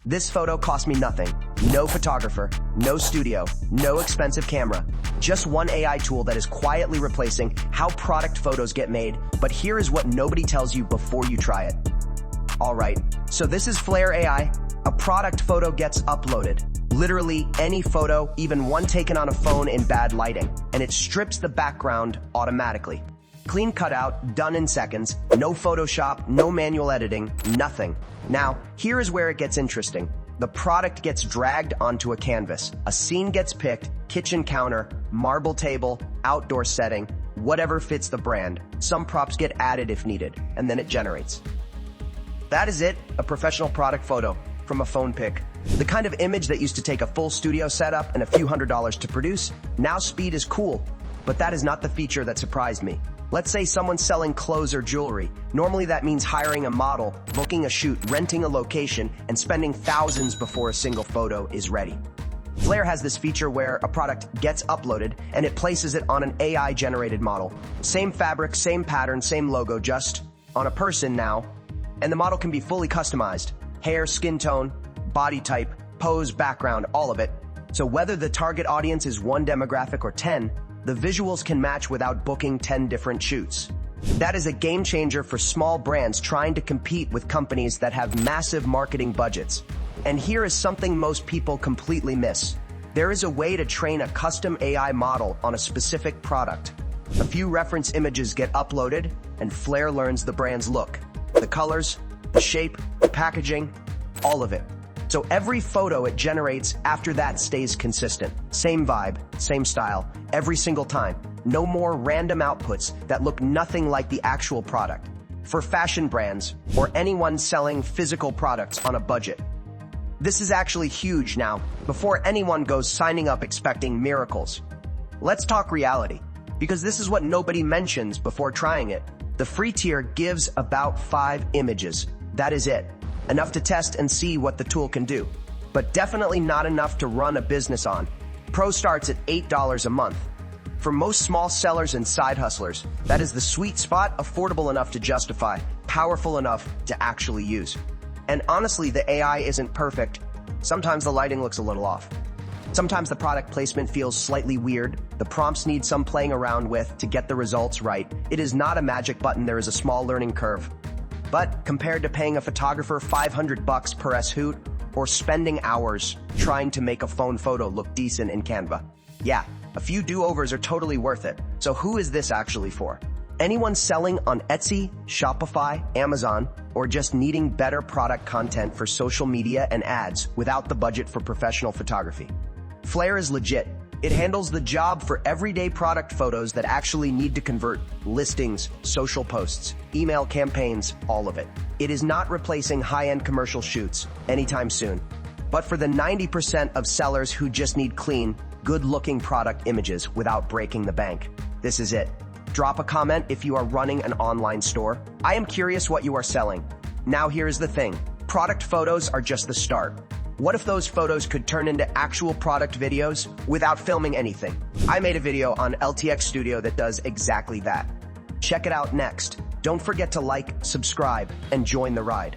This photo cost me nothing. No photographer, no studio, no expensive camera. Just one AI tool that is quietly replacing how product photos get made, but here is what nobody tells you before you try it. Alright, so this is Flair AI. A product photo gets uploaded. Literally any photo, even one taken on a phone in bad lighting, and it strips the background automatically. Clean cutout, done in seconds, no Photoshop, no manual editing, nothing. Now, here is where it gets interesting. The product gets dragged onto a canvas. A scene gets picked, kitchen counter, marble table, outdoor setting, whatever fits the brand. Some props get added if needed, and then it generates. That is it, a professional product photo from a phone pic. The kind of image that used to take a full studio setup and a few $100s to produce, now speed is cool. But that is not the feature that surprised me. Let's say someone's selling clothes or jewelry. Normally that means hiring a model, booking a shoot, renting a location, and spending thousands before a single photo is ready. Flair has this feature where a product gets uploaded and it places it on an AI-generated model. Same fabric, same pattern, same logo, just on a person now. And the model can be fully customized. Hair, skin tone, body type, pose, background, all of it. So whether the target audience is one demographic or 10, the visuals can match without booking 10 different shoots. That is a game changer for small brands trying to compete with companies that have massive marketing budgets. And here is something most people completely miss. There is a way to train a custom AI model on a specific product. A few reference images get uploaded, and Flair learns the brand's look, the colors, the shape, the packaging, all of it. So every photo it generates after that stays consistent. Same vibe, same style, every single time. No more random outputs that look nothing like the actual product. For fashion brands or anyone selling physical products on a budget. This is actually huge now, before anyone goes signing up expecting miracles. Let's talk reality, because this is what nobody mentions before trying it. The free tier gives about 5 images. That is it. Enough to test and see what the tool can do, but definitely not enough to run a business on. Pro starts at $8 a month. For most small sellers and side hustlers, that is the sweet spot, affordable enough to justify, powerful enough to actually use. And honestly, the AI isn't perfect. Sometimes the lighting looks a little off. Sometimes the product placement feels slightly weird. The prompts need some playing around with to get the results right. It is not a magic button, there is a small learning curve. But compared to paying a photographer $500 per shoot or spending hours trying to make a phone photo look decent in Canva, yeah, a few do-overs are totally worth it. So who is this actually for? Anyone selling on Etsy, Shopify, Amazon, or just needing better product content for social media and ads without the budget for professional photography. Flair is legit. It handles the job for everyday product photos that actually need to convert: listings, social posts, email campaigns, all of it. It is not replacing high-end commercial shoots anytime soon. But for the 90% of sellers who just need clean, good-looking product images without breaking the bank, this is it. Drop a comment if you are running an online store. I am curious what you are selling. Now here's the thing. Product photos are just the start. What if those photos could turn into actual product videos without filming anything? I made a video on LTX Studio that does exactly that. Check it out next. Don't forget to like, subscribe, and join the ride.